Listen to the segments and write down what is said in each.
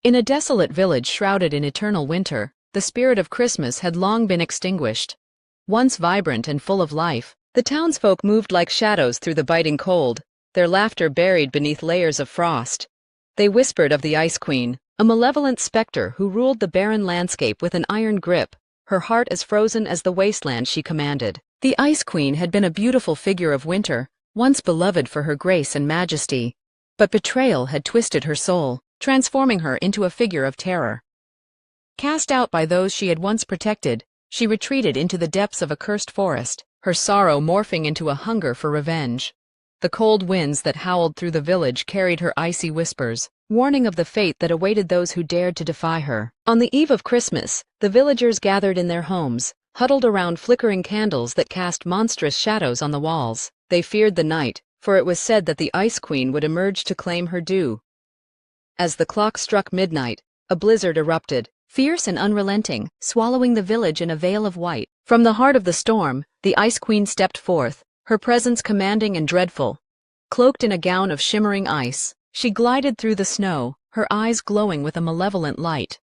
In a desolate village shrouded in eternal winter, the spirit of Christmas had long been extinguished. Once vibrant and full of life, the townsfolk moved like shadows through the biting cold, their laughter buried beneath layers of frost. They whispered of the Ice Queen, a malevolent specter who ruled the barren landscape with an iron grip, her heart as frozen as the wasteland she commanded. The Ice Queen had been a beautiful figure of winter, once beloved for her grace and majesty. But betrayal had twisted her soul, transforming her into a figure of terror. Cast out by those she had once protected, she retreated into the depths of a cursed forest, her sorrow morphing into a hunger for revenge. The cold winds that howled through the village carried her icy whispers, warning of the fate that awaited those who dared to defy her. On the eve of Christmas, the villagers gathered in their homes, huddled around flickering candles that cast monstrous shadows on the walls. They feared the night, for it was said that the Ice Queen would emerge to claim her due. As the clock struck midnight, a blizzard erupted, fierce and unrelenting, swallowing the village in a veil of white. From the heart of the storm, the Ice Queen stepped forth, her presence commanding and dreadful. Cloaked in a gown of shimmering ice, she glided through the snow, her eyes glowing with a malevolent light.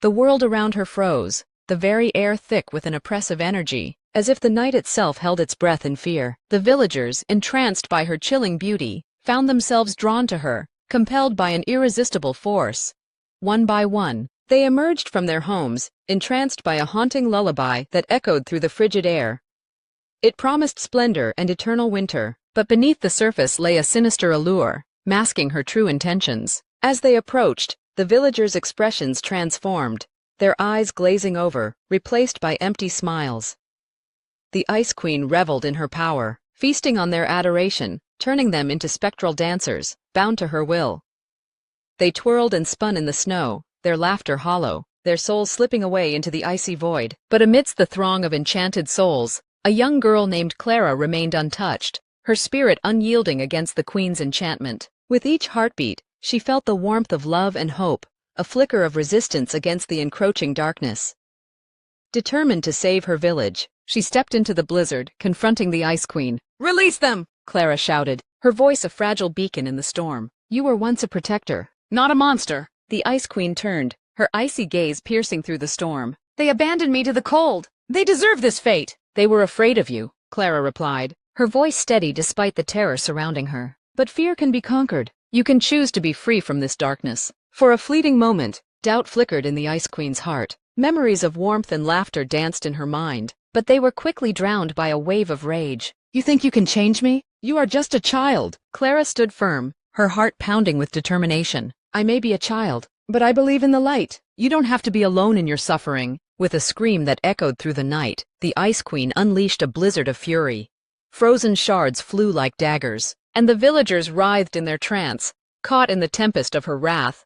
The world around her froze, the very air thick with an oppressive energy, as if the night itself held its breath in fear. The villagers, entranced by her chilling beauty, found themselves drawn to her, compelled by an irresistible force. One by one, they emerged from their homes, entranced by a haunting lullaby that echoed through the frigid air. It promised splendor and eternal winter, but beneath the surface lay a sinister allure, masking her true intentions. As they approached, the villagers' expressions transformed, their eyes glazing over, replaced by empty smiles. The Ice Queen reveled in her power, feasting on their adoration, turning them into spectral dancers, bound to her will. They twirled and spun in the snow, their laughter hollow, their souls slipping away into the icy void. But amidst the throng of enchanted souls, a young girl named Clara remained untouched, her spirit unyielding against the Queen's enchantment. With each heartbeat, she felt the warmth of love and hope, a flicker of resistance against the encroaching darkness. Determined to save her village, she stepped into the blizzard, confronting the Ice Queen. "Release them!" Clara shouted, her voice a fragile beacon in the storm. "You were once a protector, not a monster." The Ice Queen turned, her icy gaze piercing through the storm. "They abandoned me to the cold. They deserve this fate." "They were afraid of you," Clara replied, her voice steady despite the terror surrounding her. "But fear can be conquered. You can choose to be free from this darkness." For a fleeting moment, doubt flickered in the Ice Queen's heart. Memories of warmth and laughter danced in her mind, but they were quickly drowned by a wave of rage. "You think you can change me? You are just a child." Clara stood firm, her heart pounding with determination. "I may be a child, but I believe in the light. You don't have to be alone in your suffering." With a scream that echoed through the night, the Ice Queen unleashed a blizzard of fury. Frozen shards flew like daggers, and the villagers writhed in their trance, caught in the tempest of her wrath.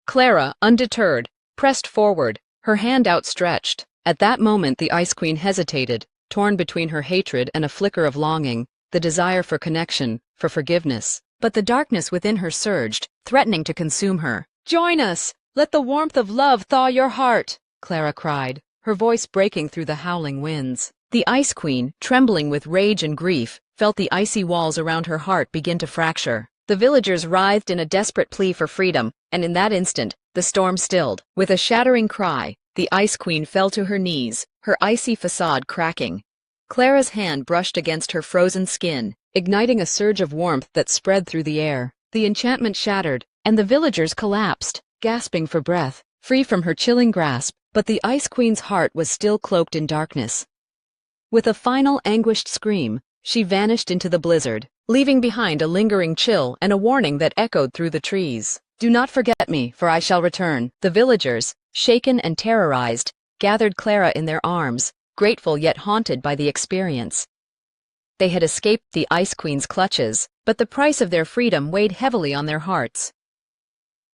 Clara, undeterred, pressed forward, her hand outstretched. At that moment the Ice Queen hesitated, torn between her hatred and a flicker of longing, the desire for connection, for forgiveness. But the darkness within her surged, threatening to consume her. "Join us! Let the warmth of love thaw your heart!" Clara cried, her voice breaking through the howling winds. The Ice Queen, trembling with rage and grief, felt the icy walls around her heart begin to fracture. The villagers writhed in a desperate plea for freedom, and in that instant, the storm stilled. With a shattering cry, the Ice Queen fell to her knees, her icy facade cracking. Clara's hand brushed against her frozen skin, igniting a surge of warmth that spread through the air. The enchantment shattered, and the villagers collapsed, gasping for breath, free from her chilling grasp. But the Ice Queen's heart was still cloaked in darkness. With a final anguished scream, she vanished into the blizzard, leaving behind a lingering chill and a warning that echoed through the trees. "Do not forget me, for I shall return." The villagers, shaken and terrorized, gathered Clara in their arms, grateful yet haunted by the experience. They had escaped the Ice Queen's clutches, but the price of their freedom weighed heavily on their hearts.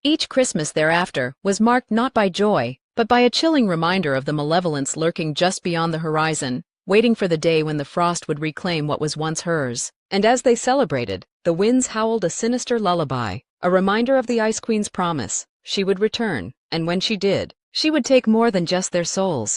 Each Christmas thereafter was marked not by joy, but by a chilling reminder of the malevolence lurking just beyond the horizon, waiting for the day when the frost would reclaim what was once hers. And as they celebrated, the winds howled a sinister lullaby, a reminder of the Ice Queen's promise. She would return, and when she did, she would take more than just their souls.